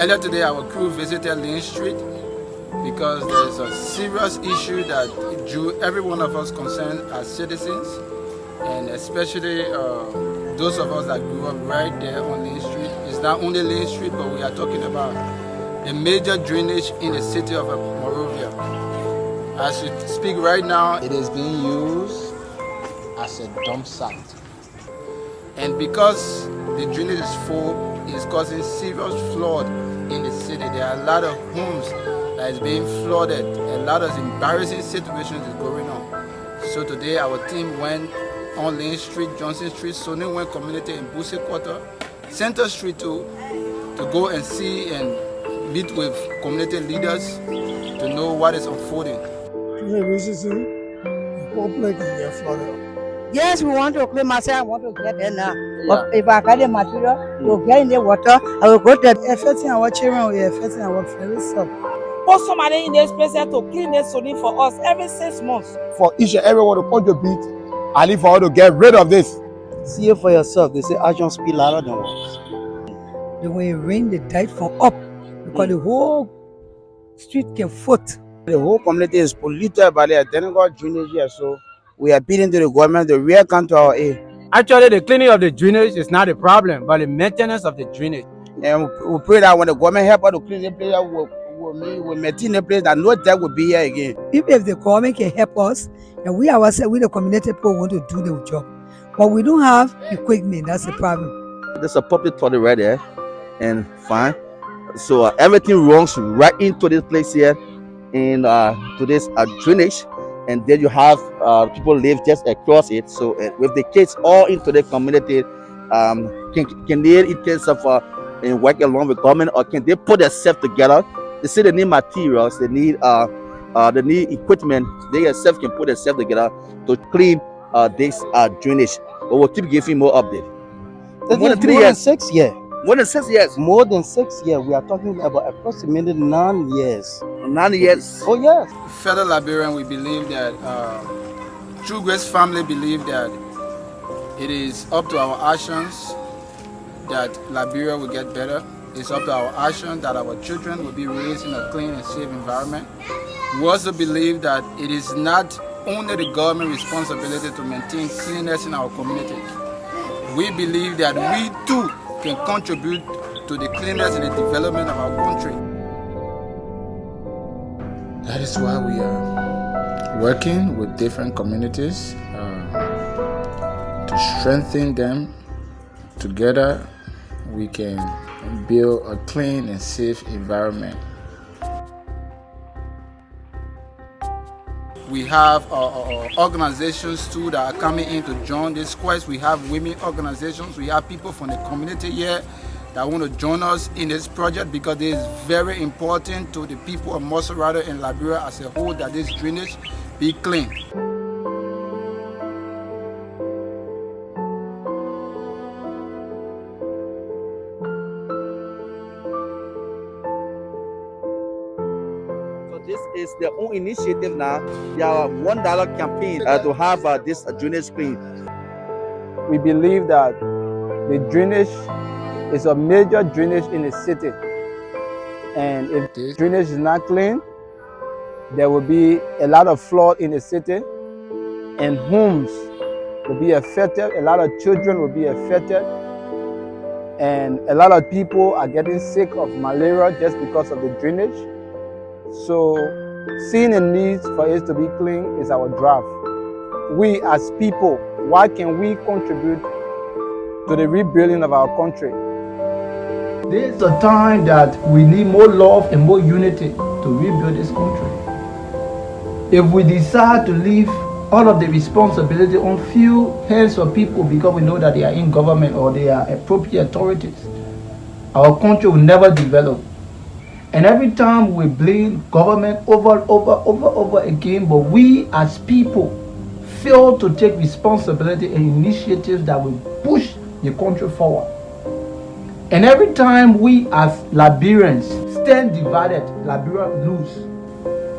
Earlier today, our crew visited Lynn Street because there's a serious issue that drew every one of us concerned as citizens, and especially those of us that grew up right there on Lynn Street. It's not only Lynn Street, but we are talking about the major drainage in the city of Monrovia. As we speak right now, it is being used as a dump site. And because the drainage is full, it's causing serious flood in the city. There are a lot of homes that is being flooded. A lot of embarrassing situations is going on. So today our team went on Lynn Street, Johnson Street, Sonny Wayne Community in Busse Quarter, Center Street to go and see and meet with community leaders to know what is unfolding. Yes, we want to clean myself. I want to get there now. But if I get the material, we'll get in the water. I will go there. Affecting our children, we are affecting our very self. Put somebody in this place to clean this Sony for us every 6 months. For each and everyone to contribute, I need for all to get rid of this. See it for yourself. They say actions speak louder than words. Then when it rain, they died from up because the whole street can foot. The whole community is polluted by the identical drainage here, so we are appealing to the government to really come to our aid. Actually, the cleaning of the drainage is not the problem, but the maintenance of the drainage. And we pray that when the government help us to clean the place, we'll maintain the place that no death will be here again. If the government can help us, and we ourselves, we the community people want to do the job, but we don't have equipment. That's the problem. There's a public toilet right there, and fine. So everything runs right into this place here, and to this drainage. And then you have people live just across it. So with the kids all into the community, can they in terms of work along with government, or can they put themselves together? They say they need materials, they need equipment. They themselves can put themselves together to clean this drainage. But we'll keep giving more updates. More than 3 years. 6 years. More than 6 years. More than 6 years. We are talking about approximately 9 years. 9 years. Oh yes. Fellow Liberian, we believe that True Grace family believe that it is up to our actions that Liberia will get better. It's up to our actions that our children will be raised in a clean and safe environment. We also believe that it is not only the government responsibility to maintain cleanliness in our community. We believe that we too can contribute to the cleanliness and the development of our country. That is why we are working with different communities to strengthen them. Together we can build a clean and safe environment. We have organizations too that are coming in to join this quest. We have women organizations, we have people from the community here that want to join us in this project because it is very important to the people of Monrovia and Liberia as a whole that this drainage be clean. This is their own initiative now. Their $1 campaign to have this drainage clean. We believe that the drainage is a major drainage in the city, and if the drainage is not clean, there will be a lot of flood in the city, and homes will be affected. A lot of children will be affected, and a lot of people are getting sick of malaria just because of the drainage. So seeing the need for it to be clean is our drive. We as people, what can we contribute to the rebuilding of our country? This is a time that we need more love and more unity to rebuild this country. If we decide to leave all of the responsibility on few hands of people because we know that they are in government or they are appropriate authorities, our country will never develop. And every time we blame government over again, but we as people fail to take responsibility and initiatives that will push the country forward. And every time we as Liberians stand divided, Liberia lose.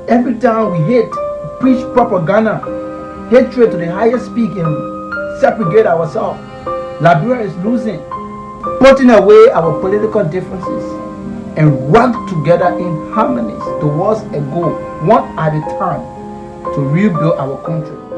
Every time we hate, preach propaganda, hatred to the highest peak and segregate ourselves, Liberia is losing. Putting away our political differences, and work together in harmony towards a goal, one at a time, to rebuild our country.